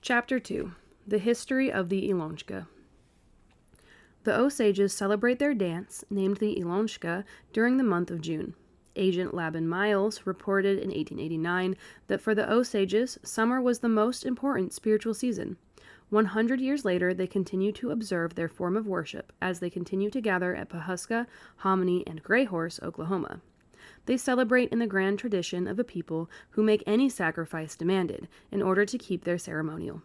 Chapter 2. The History of the InLonSchka. The Osages celebrate their dance, named the InLonSchka, during the month of June. Agent Laban Miles reported in 1889 that for the Osages, summer was the most important spiritual season. 100 years later, they continue to observe their form of worship as they continue to gather at Pawhuska, Hominy, and Gray Horse, Oklahoma. They celebrate in the grand tradition of a people who make any sacrifice demanded in order to keep their ceremonial.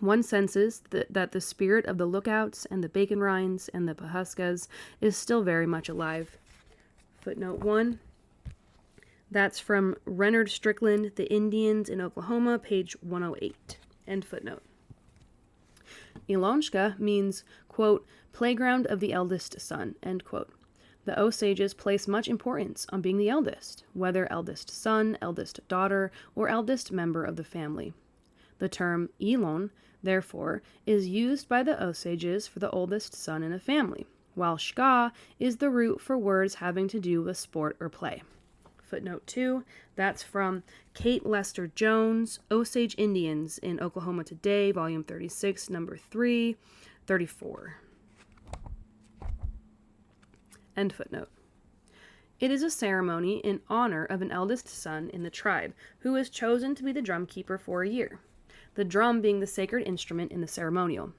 One senses that the spirit of the lookouts and the bacon rinds and the Pawhuskas is still very much alive. Footnote 1. That's from Renard Strickland, The Indians in Oklahoma, page 108. End footnote. InLonSchka means, quote, playground of the eldest son, end quote. The Osages place much importance on being the eldest, whether eldest son, eldest daughter, or eldest member of the family. The term Elon, therefore, is used by the Osages for the oldest son in a family, while Schka is the root for words having to do with sport or play. Footnote 2, that's from Kate Lester Jones, Osage Indians in Oklahoma Today, Volume 36, Number 3, 34. End footnote. It is a ceremony in honor of an eldest son in the tribe who is chosen to be the drum keeper for a year, the drum being the sacred instrument in the ceremonial.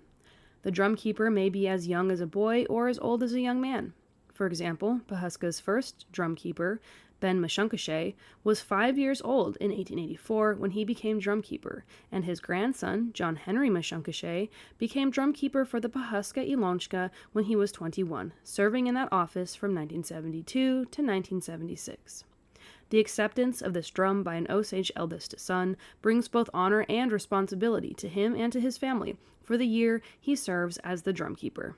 The drum keeper may be as young as a boy or as old as a young man. For example, Pawhuska's first drum keeper, Ben Mashunkashay, was 5 years old in 1884 when he became drum keeper, and his grandson, John Henry Mashunkashay, became drum keeper for the Pawhuska InLonSchka when he was 21, serving in that office from 1972 to 1976. The acceptance of this drum by an Osage eldest son brings both honor and responsibility to him and to his family for the year he serves as the drum keeper.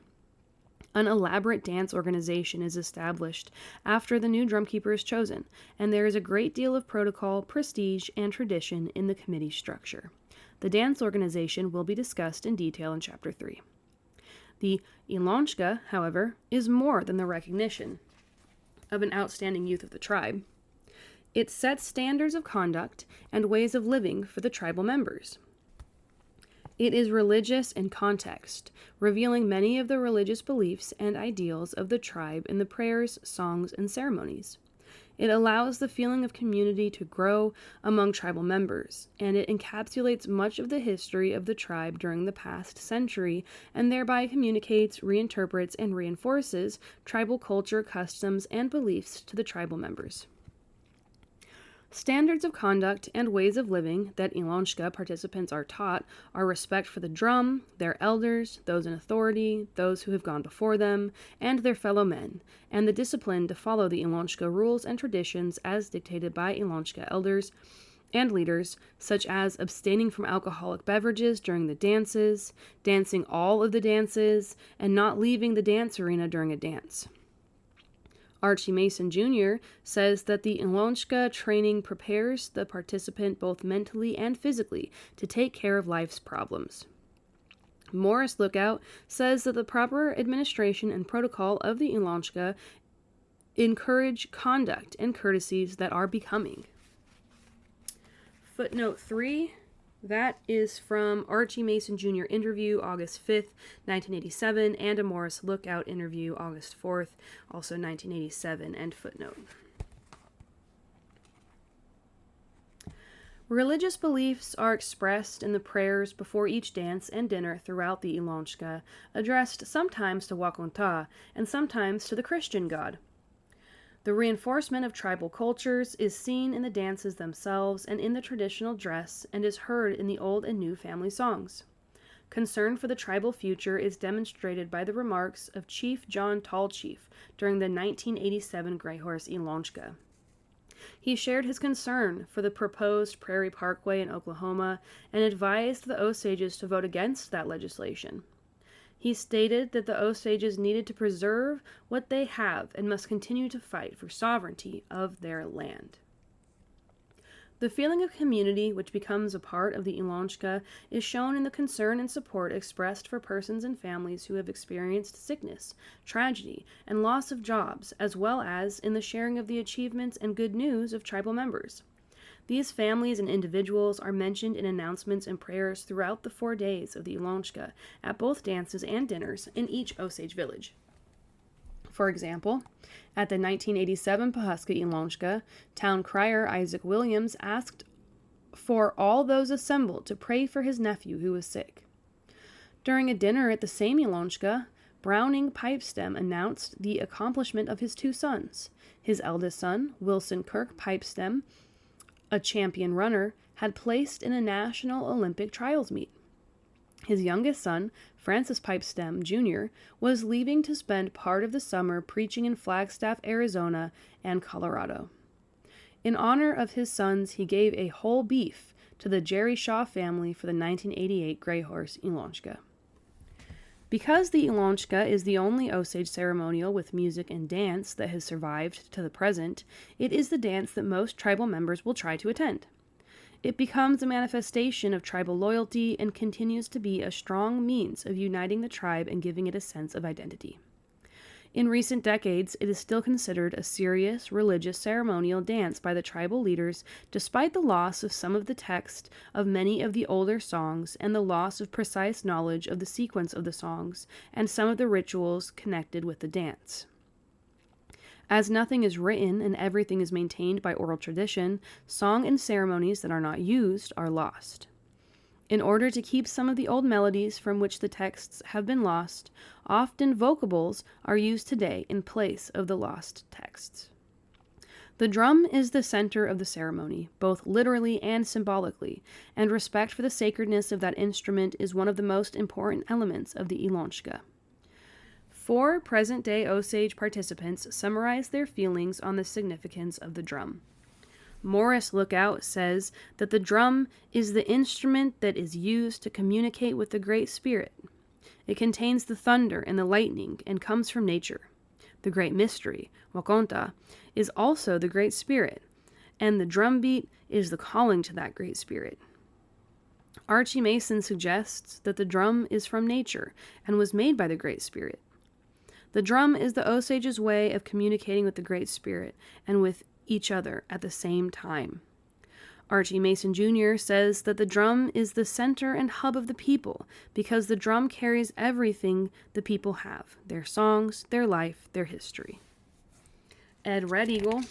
An elaborate dance organization is established after the new drum keeper is chosen, and there is a great deal of protocol, prestige, and tradition in the committee structure. The dance organization will be discussed in detail in Chapter 3. The InLonSchka, however, is more than the recognition of an outstanding youth of the tribe. It sets standards of conduct and ways of living for the tribal members. It is religious in context, revealing many of the religious beliefs and ideals of the tribe in the prayers, songs, and ceremonies. It allows the feeling of community to grow among tribal members, and it encapsulates much of the history of the tribe during the past century, and thereby communicates, reinterprets, and reinforces tribal culture, customs, and beliefs to the tribal members. Standards of conduct and ways of living that InLonSchka participants are taught are respect for the drum, their elders, those in authority, those who have gone before them, and their fellow men, and the discipline to follow the InLonSchka rules and traditions as dictated by InLonSchka elders and leaders, such as abstaining from alcoholic beverages during the dances, dancing all of the dances, and not leaving the dance arena during a dance. Archie Mason Jr. says that the InLonSchka training prepares the participant both mentally and physically to take care of life's problems. Morris Lookout says that the proper administration and protocol of the InLonSchka encourage conduct and courtesies that are becoming. Footnote 3. That is from Archie Mason Jr. interview, August 5th, 1987, and a Morris Lookout interview, August 4th, also 1987, end footnote. Religious beliefs are expressed in the prayers before each dance and dinner throughout the InLonSchka, addressed sometimes to Wakonta and sometimes to the Christian God. The reinforcement of tribal cultures is seen in the dances themselves and in the traditional dress and is heard in the old and new family songs. Concern for the tribal future is demonstrated by the remarks of Chief John Tallchief during the 1987 Gray Horse InLonSchka. He shared his concern for the proposed Prairie Parkway in Oklahoma and advised the Osages to vote against that legislation. He stated that the Osages needed to preserve what they have and must continue to fight for sovereignty of their land. The feeling of community which becomes a part of the InLonSchka is shown in the concern and support expressed for persons and families who have experienced sickness, tragedy, and loss of jobs, as well as in the sharing of the achievements and good news of tribal members. These families and individuals are mentioned in announcements and prayers throughout the 4 days of the InLonSchka at both dances and dinners in each Osage village. For example, at the 1987 Pawhuska InLonSchka, town crier Isaac Williams asked for all those assembled to pray for his nephew who was sick. During a dinner at the same InLonSchka, Browning Pipestem announced the accomplishment of his 2 sons. His eldest son, Wilson Kirk Pipestem, a champion runner, had placed in a national Olympic trials meet. His youngest son, Francis Pipestem Jr., was leaving to spend part of the summer preaching in Flagstaff, Arizona, and Colorado. In honor of his sons, he gave a whole beef to the Jerry Shaw family for the 1988 Gray Horse InLonSchka. Because the InLonSchka is the only Osage ceremonial with music and dance that has survived to the present, it is the dance that most tribal members will try to attend. It becomes a manifestation of tribal loyalty and continues to be a strong means of uniting the tribe and giving it a sense of identity. In recent decades, it is still considered a serious religious ceremonial dance by the tribal leaders, despite the loss of some of the text of many of the older songs and the loss of precise knowledge of the sequence of the songs and some of the rituals connected with the dance. As nothing is written and everything is maintained by oral tradition, song and ceremonies that are not used are lost. In order to keep some of the old melodies from which the texts have been lost, often vocables are used today in place of the lost texts. The drum is the center of the ceremony, both literally and symbolically, and respect for the sacredness of that instrument is one of the most important elements of the InLonSchka. 4 present-day Osage participants summarize their feelings on the significance of the drum. Morris Lookout says that the drum is the instrument that is used to communicate with the Great Spirit. It contains the thunder and the lightning and comes from nature. The Great Mystery, Wakonta, is also the Great Spirit, and the drum beat is the calling to that Great Spirit. Archie Mason suggests that the drum is from nature and was made by the Great Spirit. The drum is the Osage's way of communicating with the Great Spirit and with each other at the same time. Archie Mason Jr. says that the drum is the center and hub of the people because the drum carries everything the people have, their songs, their life, their history. Ed Red Eagle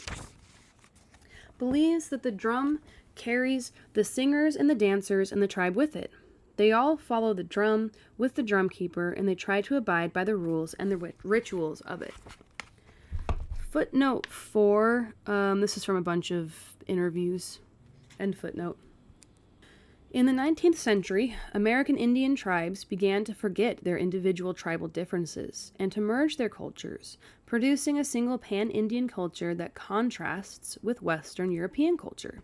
believes that the drum carries the singers and the dancers and the tribe with it. They all follow the drum with the drum keeper and they try to abide by the rules and the rituals of it. Footnote 4, this is from a bunch of interviews, end footnote. In the 19th century, American Indian tribes began to forget their individual tribal differences and to merge their cultures, producing a single pan-Indian culture that contrasts with Western European culture.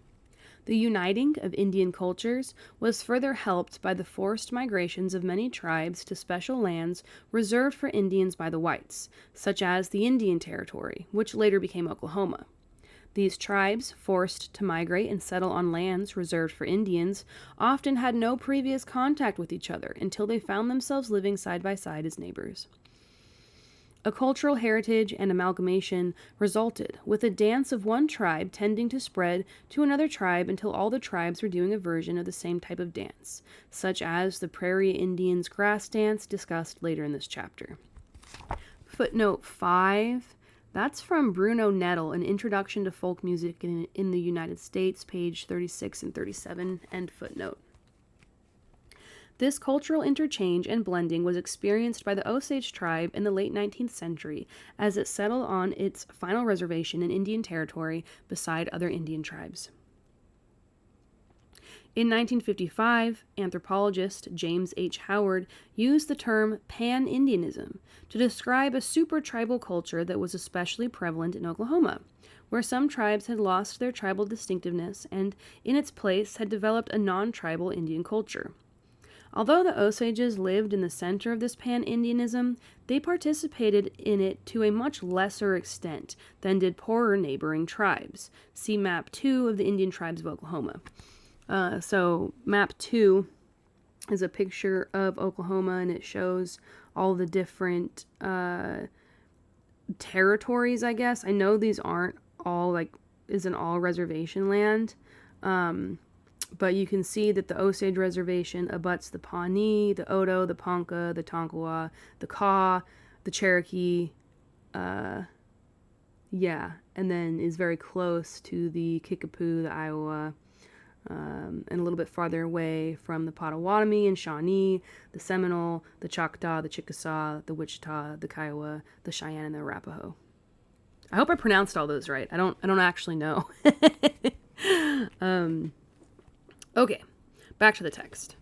The uniting of Indian cultures was further helped by the forced migrations of many tribes to special lands reserved for Indians by the whites, such as the Indian Territory, which later became Oklahoma. These tribes, forced to migrate and settle on lands reserved for Indians, often had no previous contact with each other until they found themselves living side by side as neighbors. A cultural heritage and amalgamation resulted, with a dance of one tribe tending to spread to another tribe until all the tribes were doing a version of the same type of dance, such as the Prairie Indians' grass dance discussed later in this chapter. Footnote 5, that's from Bruno Nettle, An Introduction to Folk Music in the United States, page 36 and 37, end footnote. This cultural interchange and blending was experienced by the Osage tribe in the late 19th century as it settled on its final reservation in Indian Territory beside other Indian tribes. In 1955, anthropologist James H. Howard used the term pan-Indianism to describe a super-tribal culture that was especially prevalent in Oklahoma, where some tribes had lost their tribal distinctiveness and, in its place, had developed a non-tribal Indian culture. Although the Osages lived in the center of this pan-Indianism, they participated in it to a much lesser extent than did poorer neighboring tribes. See Map 2 of the Indian Tribes of Oklahoma. So Map 2 is a picture of Oklahoma, and it shows all the different territories, I guess. I know these aren't all, isn't all reservation land. But you can see that the Osage Reservation abuts the Pawnee, the Oto, the Ponca, the Tonkawa, the Kaw, the Cherokee, and then is very close to the Kickapoo, the Iowa, and a little bit farther away from the Potawatomi and Shawnee, the Seminole, the Choctaw, the Chickasaw, the Wichita, the Kiowa, the Cheyenne, and the Arapaho. I hope I pronounced all those right. I don't actually know. Okay, back to the text.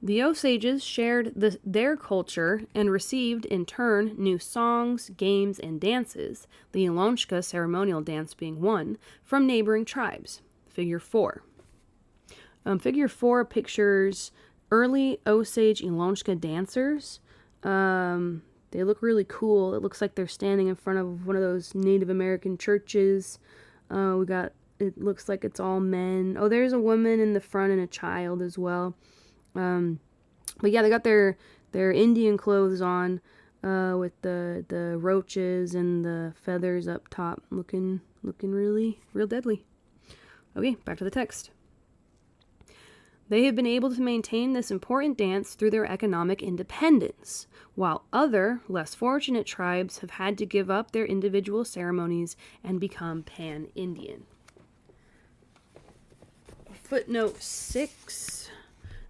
The Osages shared their culture and received, in turn, new songs, games, and dances, the InLonSchka ceremonial dance being one, from neighboring tribes. Figure 4. Figure 4 pictures early Osage InLonSchka dancers. They look really cool. It looks like they're standing in front of one of those Native American churches. It looks like it's all men. Oh, there's a woman in the front and a child as well. But yeah, they got their Indian clothes on, with the roaches and the feathers up top, looking real deadly. Okay, back to the text. They have been able to maintain this important dance through their economic independence, while other, less fortunate tribes have had to give up their individual ceremonies and become pan-Indian. Footnote 6.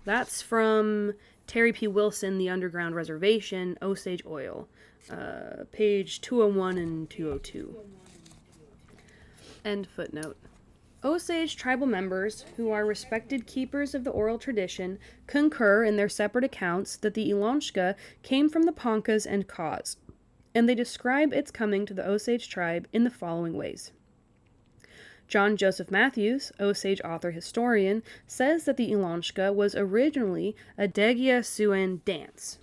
That's from Terry P. Wilson, The Underground Reservation, Osage Oil, page 201 and 202. End footnote. Osage tribal members, who are respected keepers of the oral tradition, concur in their separate accounts that the InLonSchka came from the Poncas and Kaws, and they describe its coming to the Osage tribe in the following ways. John Joseph Matthews, Osage author-historian, says that the InLonSchka was originally a Degia-Siouan dance,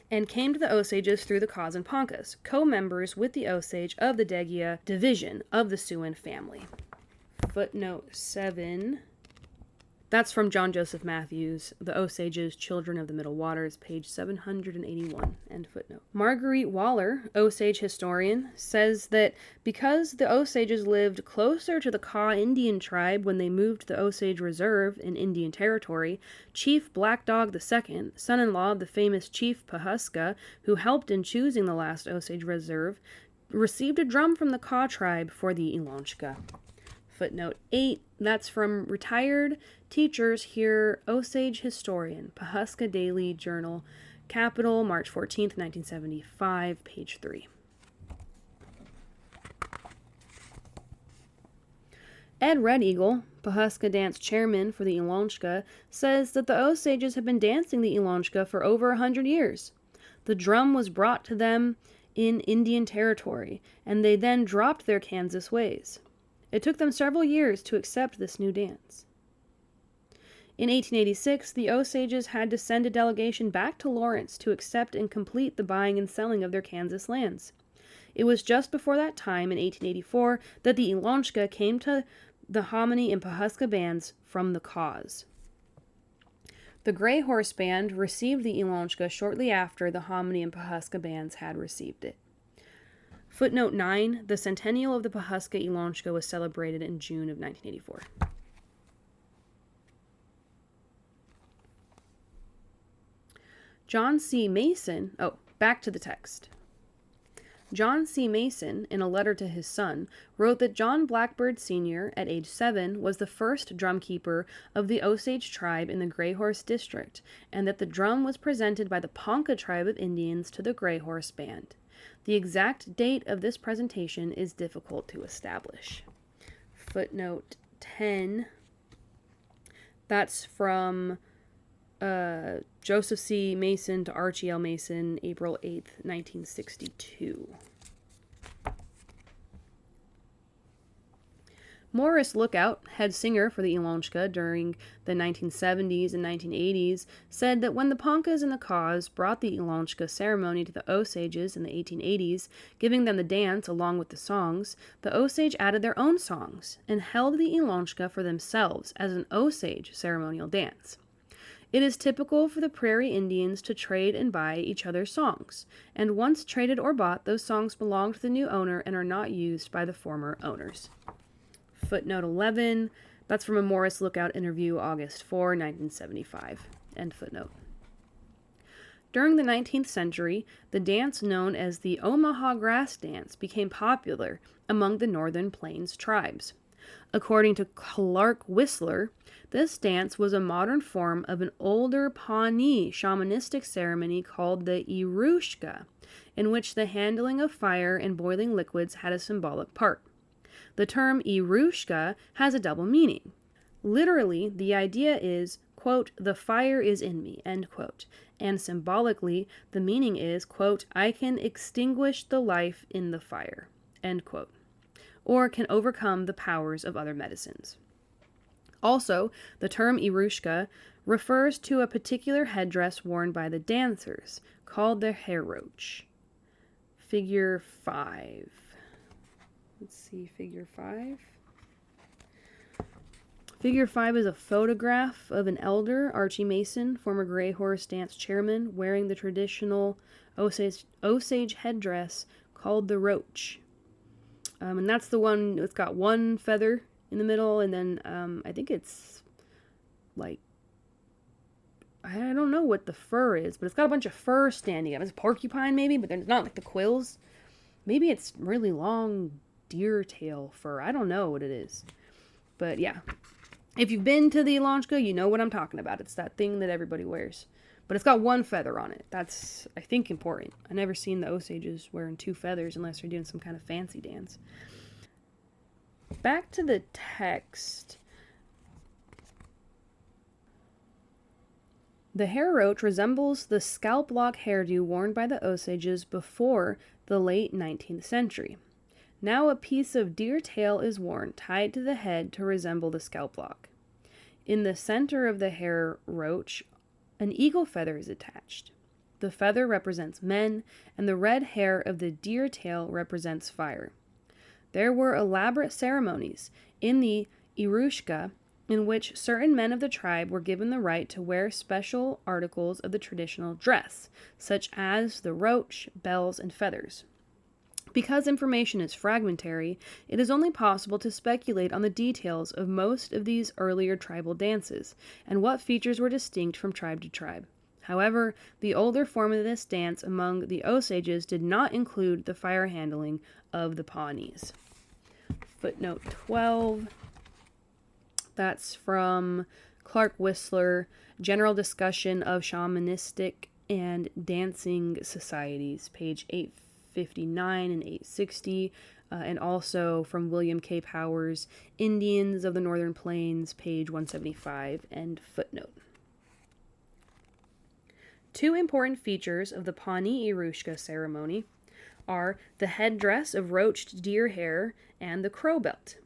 and came to the Osages through the Kaws and Poncas, co-members with the Osage of the Degia division of the Siouan family. Footnote 7. That's from John Joseph Matthews, The Osages, Children of the Middle Waters, page 781, end footnote. Marguerite Waller, Osage historian, says that because the Osages lived closer to the Kaw Indian tribe when they moved to the Osage Reserve in Indian Territory, Chief Black Dog II, son-in-law of the famous Chief Pawhuska, who helped in choosing the last Osage Reserve, received a drum from the Kaw tribe for the InLonSchka. Footnote 8, that's from Retired Teachers Here, Osage Historian, Pawhuska Daily Journal, Capital, March 14th, 1975, page 3. Ed Red Eagle, Pawhuska Dance chairman for the InLonSchka, says that the Osages have been dancing the InLonSchka for over 100 years. The drum was brought to them in Indian Territory, and they then dropped their Kansas ways. It took them several years to accept this new dance. In 1886, the Osages had to send a delegation back to Lawrence to accept and complete the buying and selling of their Kansas lands. It was just before that time, in 1884, that the InLonSchka came to the Hominy and Pawhuska bands from the Kaws. The Gray Horse Band received the InLonSchka shortly after the Hominy and Pawhuska bands had received it. Footnote 9, the centennial of the Pawhuska InLonSchka was celebrated in June of 1984. John C. Mason, back to the text. John C. Mason, in a letter to his son, wrote that John Blackbird Sr., at age 7, was the first drumkeeper of the Osage tribe in the Gray Horse District, and that the drum was presented by the Ponca tribe of Indians to the Gray Horse Band. The exact date of this presentation is difficult to establish. Footnote 10. That's from Joseph C. Mason to Archie L. Mason, April 8th, 1962. Morris Lookout, head singer for the InLonSchka during the 1970s and 1980s, said that when the Poncas and the Kaws brought the InLonSchka ceremony to the Osages in the 1880s, giving them the dance along with the songs, the Osage added their own songs and held the InLonSchka for themselves as an Osage ceremonial dance. It is typical for the Prairie Indians to trade and buy each other's songs, and once traded or bought, those songs belong to the new owner and are not used by the former owners. Footnote 11. That's from a Morris Lookout interview, August 4, 1975. End footnote. During the 19th century, the dance known as the Omaha Grass Dance became popular among the Northern Plains tribes. According to Clark Whistler, this dance was a modern form of an older Pawnee shamanistic ceremony called the InLonSchka, in which the handling of fire and boiling liquids had a symbolic part. The term InLonSchka has a double meaning. Literally, the idea is, quote, the fire is in me, end quote, and symbolically, the meaning is, quote, I can extinguish the life in the fire, end quote, or can overcome the powers of other medicines. Also, the term InLonSchka refers to a particular headdress worn by the dancers, called the hair roach. Figure 5. Let's see, figure 5. Figure 5 is a photograph of an elder, Archie Mason, former Gray Horse Dance chairman, wearing the traditional Osage headdress called the roach. And that's the one that's got one feather in the middle, and then I think it's like, I don't know what the fur is, but it's got a bunch of fur standing up. It's a porcupine maybe, but then it's not like the quills. Maybe it's really long deer tail fur. I don't know what it is. But yeah, if you've been to the InLonSchka, you know what I'm talking about. It's that thing that everybody wears. But it's got one feather on it. That's, I think, important. I've never seen the Osages wearing 2 feathers unless they're doing some kind of fancy dance. Back to the text. The hair roach resembles the scalp lock hairdo worn by the Osages before the late 19th century. Now a piece of deer tail is worn, tied to the head to resemble the scalp lock. In the center of the hair roach, an eagle feather is attached. The feather represents men, and the red hair of the deer tail represents fire. There were elaborate ceremonies in the InLonSchka in which certain men of the tribe were given the right to wear special articles of the traditional dress, such as the roach, bells, and feathers. Because information is fragmentary, it is only possible to speculate on the details of most of these earlier tribal dances, and what features were distinct from tribe to tribe. However, the older form of this dance among the Osages did not include the fire handling of the Pawnees. Footnote 12. That's from Clark Whistler, General Discussion of Shamanistic and Dancing Societies, page 859 and 860, and also from William K. Powers, Indians of the Northern Plains, page 175, and footnote. 2 important features of the Pawnee InLonSchka ceremony are the headdress of roached deer hair and the crow belt.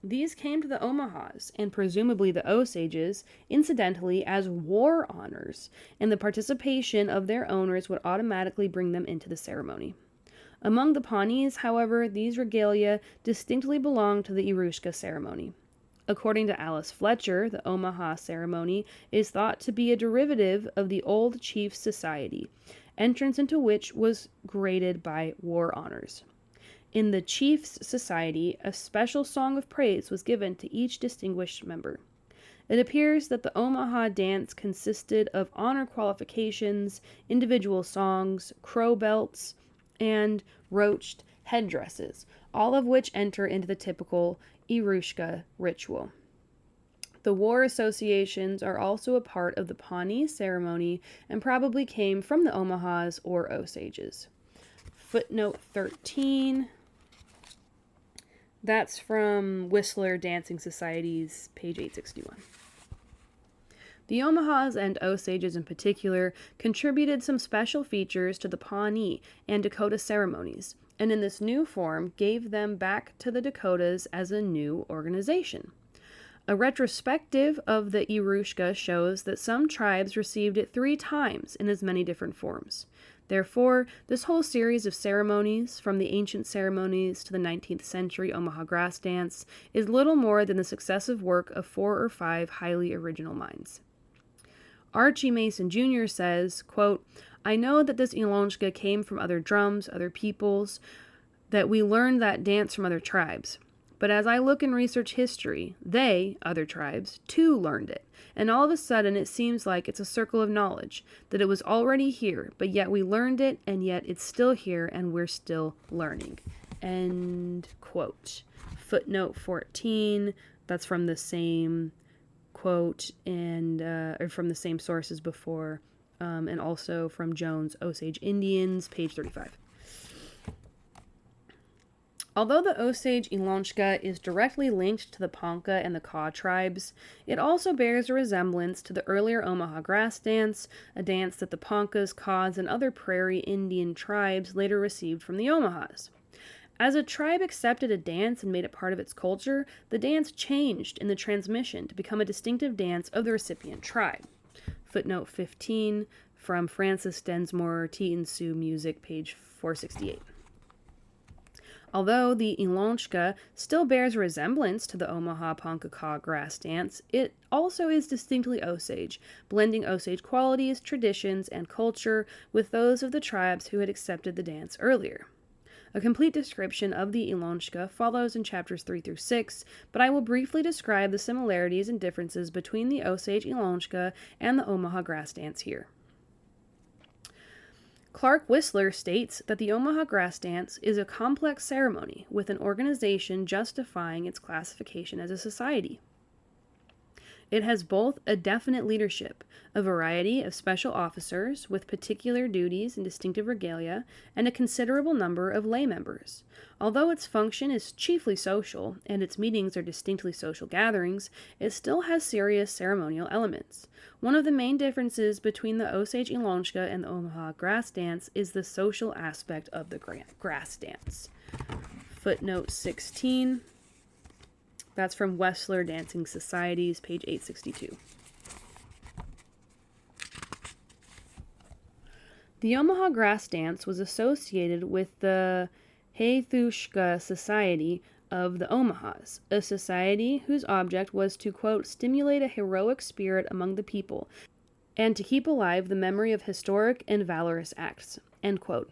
These came to the Omahas, and presumably the Osages, incidentally as war honors, and the participation of their owners would automatically bring them into the ceremony. Among the Pawnees, however, these regalia distinctly belong to the InLonSchka ceremony. According to Alice Fletcher, the Omaha ceremony is thought to be a derivative of the old chief's society, entrance into which was graded by war honors. In the chief's society, a special song of praise was given to each distinguished member. It appears that the Omaha dance consisted of honor qualifications, individual songs, crow belts, and roached headdresses, all of which enter into the typical InLonSchka ritual. The war associations are also a part of the Pawnee ceremony and probably came from the Omahas or Osages. Footnote 13. That's from Whistler Dancing Societies, page 861. The Omahas and Osages in particular contributed some special features to the Pawnee and Dakota ceremonies, and in this new form gave them back to the Dakotas as a new organization. A retrospective of the InLonSchka shows that some tribes received it 3 times in as many different forms. Therefore, this whole series of ceremonies, from the ancient ceremonies to the 19th century Omaha grass dance, is little more than the successive work of 4 or 5 highly original minds. Archie Mason Jr. says, quote, I know that this InLonSchka came from other drums, other peoples, that we learned that dance from other tribes. But as I look and research history, they, other tribes, too learned it. And all of a sudden it seems like it's a circle of knowledge, that it was already here, but yet we learned it, and yet it's still here, and we're still learning. End quote. Footnote 14, that's from the same quote, and or from the same sources before, and also from Jones' Osage Indians, page 35. Although the Osage InLonSchka is directly linked to the Ponca and the Kaw tribes, it also bears a resemblance to the earlier Omaha grass dance, a dance that the Poncas, Kaws, and other prairie Indian tribes later received from the Omahas. As a tribe accepted a dance and made it part of its culture, the dance changed in the transmission to become a distinctive dance of the recipient tribe. Footnote 15 from Francis Densmore, Teton Sioux Music, page 468. Although the InLonSchka still bears a resemblance to the Omaha Ponca grass dance, it also is distinctly Osage, blending Osage qualities, traditions, and culture with those of the tribes who had accepted the dance earlier. A complete description of the InLonSchka follows in chapters 3 through 6, but I will briefly describe the similarities and differences between the Osage InLonSchka and the Omaha grass dance here. Clark Whistler states that the Omaha grass dance is a complex ceremony with an organization justifying its classification as a society. It has both a definite leadership, a variety of special officers with particular duties and distinctive regalia, and a considerable number of lay members. Although its function is chiefly social, and its meetings are distinctly social gatherings, it still has serious ceremonial elements. One of the main differences between the Osage InLonSchka and the Omaha grass dance is the social aspect of the grass dance. Footnote 16. That's from Whistler Dancing Societies, page 862. The Omaha grass dance was associated with the Haithushka Society of the Omahas, a society whose object was to, quote, stimulate a heroic spirit among the people and to keep alive the memory of historic and valorous acts, end quote.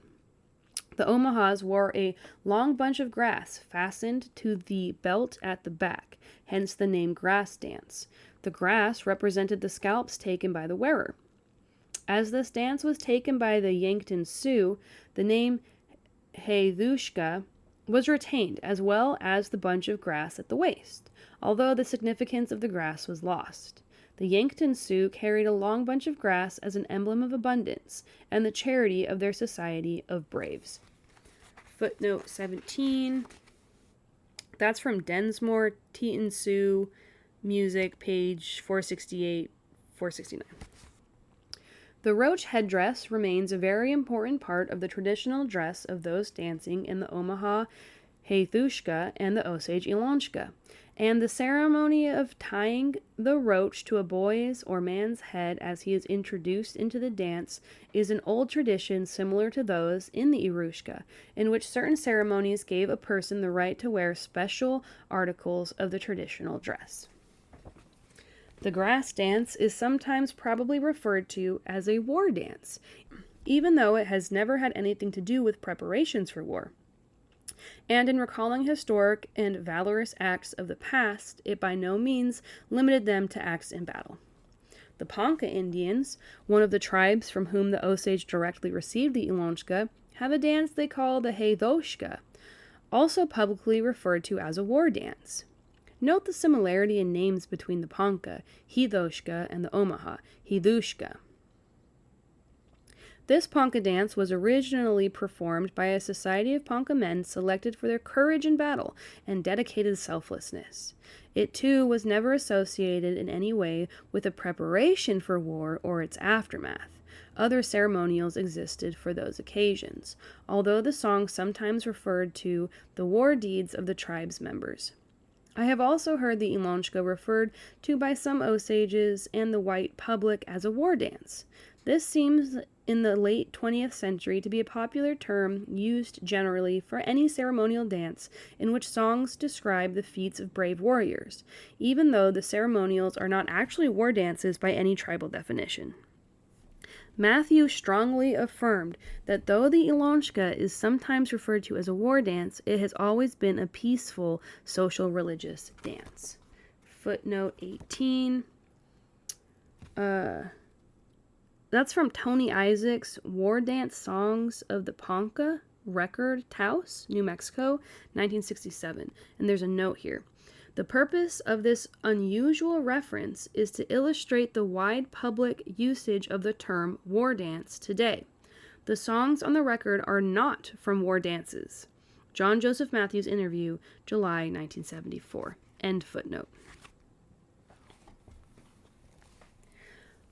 The Omahas wore a long bunch of grass fastened to the belt at the back, hence the name grass dance. The grass represented the scalps taken by the wearer. As this dance was taken by the Yankton Sioux, the name Haithushka was retained, as well as the bunch of grass at the waist, although the significance of the grass was lost. The Yankton Sioux carried a long bunch of grass as an emblem of abundance and the charity of their society of braves. Footnote 17. That's from Densmore, Teton Sioux Music, page 468, 469. The roach headdress remains a very important part of the traditional dress of those dancing in the Omaha Haithushka and the Osage InLonSchka, and the ceremony of tying the roach to a boy's or man's head as he is introduced into the dance is an old tradition similar to those in the Irushka, in which certain ceremonies gave a person the right to wear special articles of the traditional dress. The grass dance is sometimes probably referred to as a war dance, even though it has never had anything to do with preparations for war. And in recalling historic and valorous acts of the past, it by no means limited them to acts in battle. The Ponca Indians, one of the tribes from whom the Osage directly received the InLonSchka, have a dance they call the Haithushka, also publicly referred to as a war dance. Note the similarity in names between the Ponca, Haithushka, and the Omaha, Haithushka. This Ponca dance was originally performed by a society of Ponca men selected for their courage in battle and dedicated selflessness. It, too, was never associated in any way with a preparation for war or its aftermath. Other ceremonials existed for those occasions, although the song sometimes referred to the war deeds of the tribe's members. I have also heard the InLonSchka referred to by some Osages and the white public as a war dance. This seems in the late 20th century to be a popular term used generally for any ceremonial dance in which songs describe the feats of brave warriors, even though the ceremonials are not actually war dances by any tribal definition. Matthew strongly affirmed that though the InLonSchka is sometimes referred to as a war dance, it has always been a peaceful social religious dance. Footnote 18. That's from Tony Isaac's War Dance Songs of the Ponca record, Taos, New Mexico, 1967. And there's a note here. The purpose of this unusual reference is to illustrate the wide public usage of the term war dance today. The songs on the record are not from war dances. John Joseph Matthews interview, July 1974. End footnote.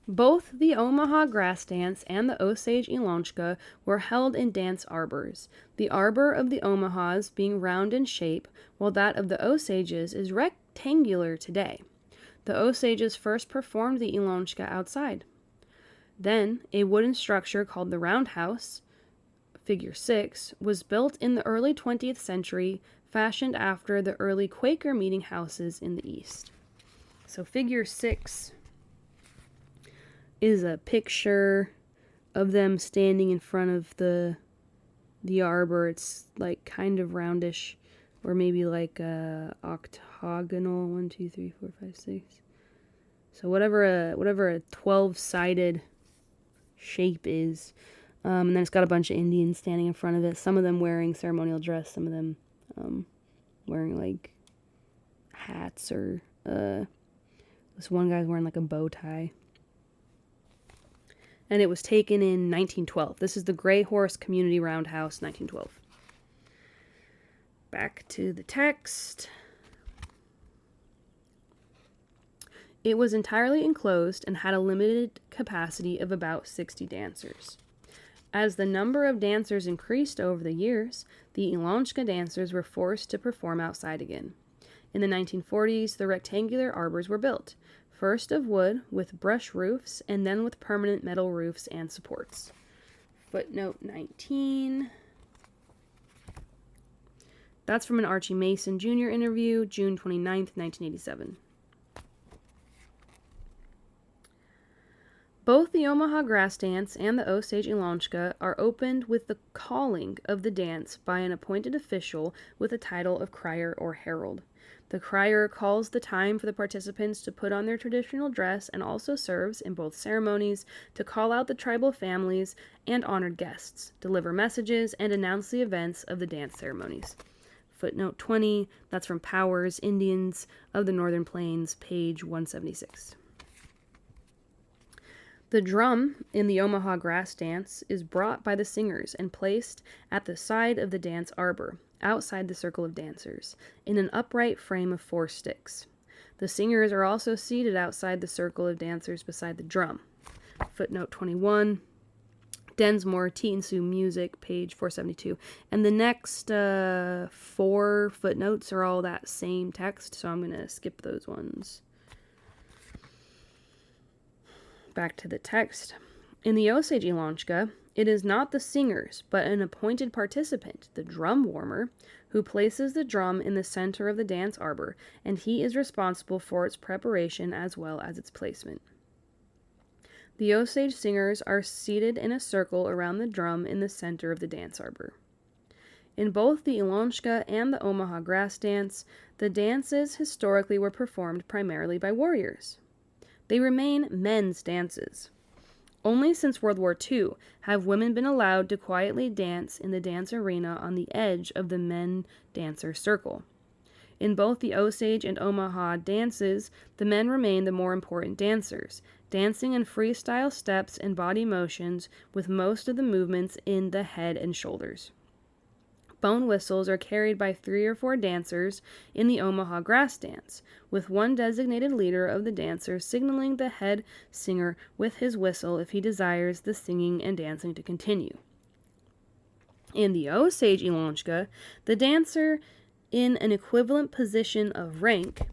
Both the Omaha grass dance and the Osage InLonSchka were held in dance arbors, the arbor of the Omahas being round in shape, while that of the Osages is rectangular today. The Osages first performed the InLonSchka outside. Then, a wooden structure called the roundhouse, figure 6, was built in the early 20th century, fashioned after the early Quaker meeting houses in the East. So figure 6 is a picture of them standing in front of the arbor. It's like kind of roundish, or maybe like octagonal. 1, 2, 3, 4, 5, 6. So whatever a 12-sided shape is, and then it's got a bunch of Indians standing in front of it. Some of them wearing ceremonial dress. Some of them wearing like hats, or this one guy's wearing like a bow tie. And it was taken in 1912. This is the Gray Horse Community Roundhouse, 1912. Back to the text. It was entirely enclosed and had a limited capacity of about 60 dancers. As the number of dancers increased over the years, the InLonSchka dancers were forced to perform outside again. In the 1940s, the rectangular arbors were built, first of wood with brush roofs, and then with permanent metal roofs and supports. Footnote 19. That's from an Archie Mason Jr. interview, June 29th, 1987. Both the Omaha grass dance and the Osage InLonSchka are opened with the calling of the dance by an appointed official with the title of crier or herald. The crier calls the time for the participants to put on their traditional dress and also serves, in both ceremonies, to call out the tribal families and honored guests, deliver messages, and announce the events of the dance ceremonies. Footnote 20, that's from Powers, Indians of the Northern Plains, page 176. The drum in the Omaha grass dance is brought by the singers and placed at the side of the dance arbor, outside the circle of dancers, in an upright frame of 4 sticks. The singers are also seated outside the circle of dancers beside the drum. Footnote 21, Densmore, Tea-and-Sioux Music, page 472. And the next 4 footnotes are all that same text, so I'm going to skip those ones. Back to the text. In the Osage InLonSchka, it is not the singers, but an appointed participant, the drum warmer, who places the drum in the center of the dance arbor, and he is responsible for its preparation as well as its placement. The Osage singers are seated in a circle around the drum in the center of the dance arbor. In both the InLonSchka and the Omaha grass dance, the dances historically were performed primarily by warriors. They remain men's dances. Only since World War II have women been allowed to quietly dance in the dance arena on the edge of the men dancer circle. In both the Osage and Omaha dances, the men remain the more important dancers, dancing in freestyle steps and body motions with most of the movements in the head and shoulders. Bone whistles are carried by 3 or 4 dancers in the Omaha grass dance, with one designated leader of the dancers signaling the head singer with his whistle if he desires the singing and dancing to continue. In the Osage InLonSchka, the dancer in an equivalent position of rank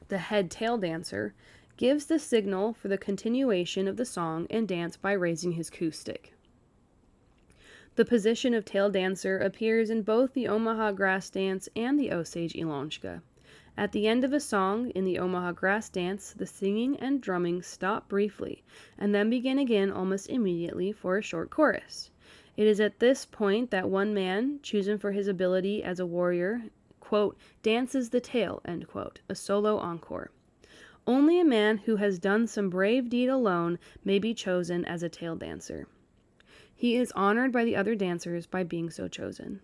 the head-tail dancer gives the signal for the continuation of the song and dance by raising his coup stick. The position of tail dancer appears in both the Omaha grass dance and the Osage InLonSchka. At the end of a song in the Omaha grass dance, the singing and drumming stop briefly and then begin again almost immediately for a short chorus. It is at this point that one man, chosen for his ability as a warrior, quote, dances the tale, end quote, a solo encore. Only a man who has done some brave deed alone may be chosen as a tail dancer. He is honored by the other dancers by being so chosen.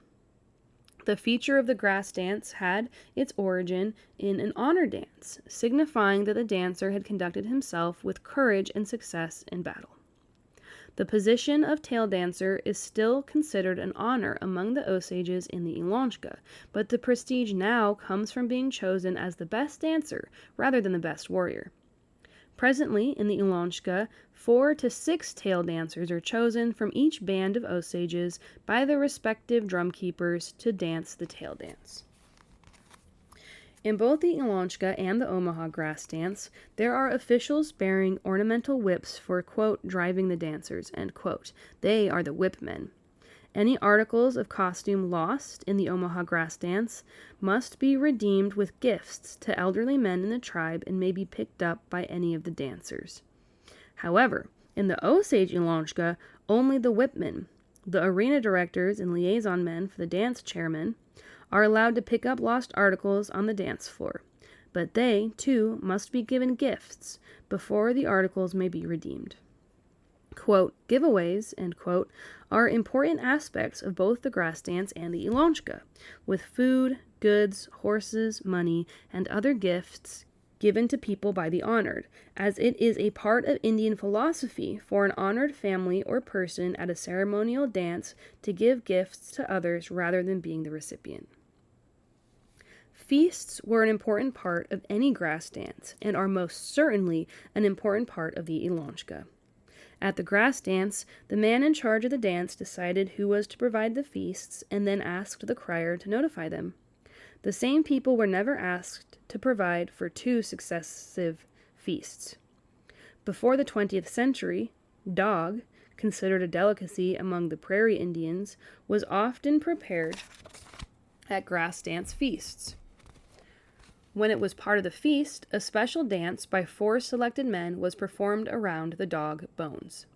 The feature of the grass dance had its origin in an honor dance, signifying that the dancer had conducted himself with courage and success in battle. The position of tail dancer is still considered an honor among the Osages in the InLonSchka, but the prestige now comes from being chosen as the best dancer rather than the best warrior. Presently, in the InLonSchka, 4 to 6 tail dancers are chosen from each band of Osages by the respective drum keepers to dance the tail dance. In both the InLonSchka and the Omaha grass dance, there are officials bearing ornamental whips for, quote, driving the dancers, end quote. They are the whip men. Any articles of costume lost in the Omaha grass dance must be redeemed with gifts to elderly men in the tribe and may be picked up by any of the dancers. However, in the Osage InLonSchka, only the whipmen, the arena directors and liaison men for the dance chairmen, are allowed to pick up lost articles on the dance floor, but they, too, must be given gifts before the articles may be redeemed. Quote, giveaways, end quote, are important aspects of both the grass dance and the InLonSchka, with food, goods, horses, money, and other gifts given to people by the honored, as it is a part of Indian philosophy for an honored family or person at a ceremonial dance to give gifts to others rather than being the recipient. Feasts were an important part of any grass dance and are most certainly an important part of the InLonSchka. At the grass dance, the man in charge of the dance decided who was to provide the feasts and then asked the crier to notify them. The same people were never asked to provide for 2 successive feasts. Before the 20th century, dog, considered a delicacy among the prairie Indians, was often prepared at grass dance feasts. When it was part of the feast, a special dance by 4 selected men was performed around the dog bones.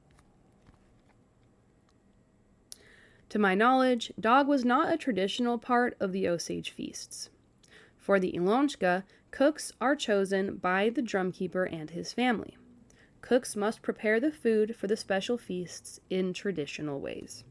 To my knowledge, dog was not a traditional part of the Osage feasts. For the InLonSchka, cooks are chosen by the drumkeeper and his family. Cooks must prepare the food for the special feasts in traditional ways.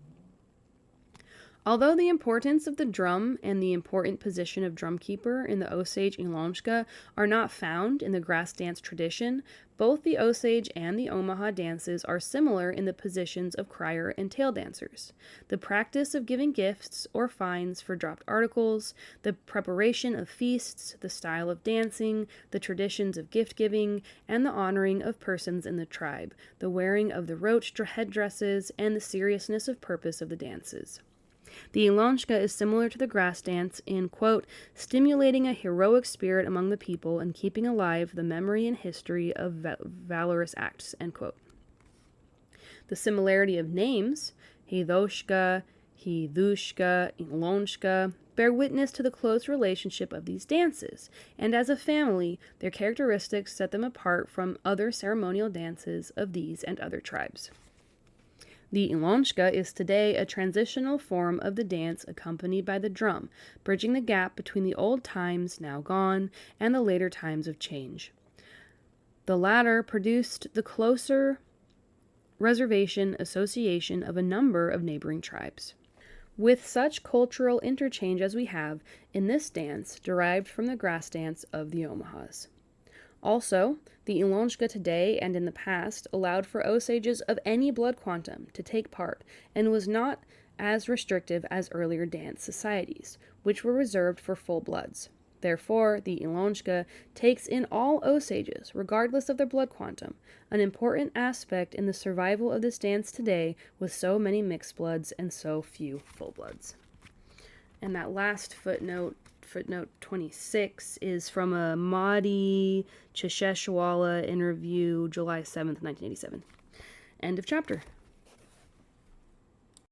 Although the importance of the drum and the important position of drumkeeper in the Osage InLonSchka are not found in the grass dance tradition, both the Osage and the Omaha dances are similar in the positions of crier and tail dancers. The practice of giving gifts or fines for dropped articles, the preparation of feasts, the style of dancing, the traditions of gift-giving, and the honoring of persons in the tribe, the wearing of the roach headdresses, and the seriousness of purpose of the dances. The InLonSchka is similar to the grass dance in, quote, stimulating a heroic spirit among the people and keeping alive the memory and history of valorous acts, end quote. The similarity of names, Hidoshka, Hidushka, InLonSchka, bear witness to the close relationship of these dances, and as a family, their characteristics set them apart from other ceremonial dances of these and other tribes. The InLonSchka is today a transitional form of the dance accompanied by the drum, bridging the gap between the old times, now gone, and the later times of change. The latter produced the closer reservation association of a number of neighboring tribes. With such cultural interchange as we have in this dance derived from the grass dance of the Omahas. Also, the InLonSchka today and in the past allowed for Osages of any blood quantum to take part and was not as restrictive as earlier dance societies, which were reserved for full bloods. Therefore, the InLonSchka takes in all Osages, regardless of their blood quantum, an important aspect in the survival of this dance today with so many mixed bloods and so few full bloods. And that last footnote 26, is from a Mahdi Chesheshwala interview, July 7th, 1987. End of chapter.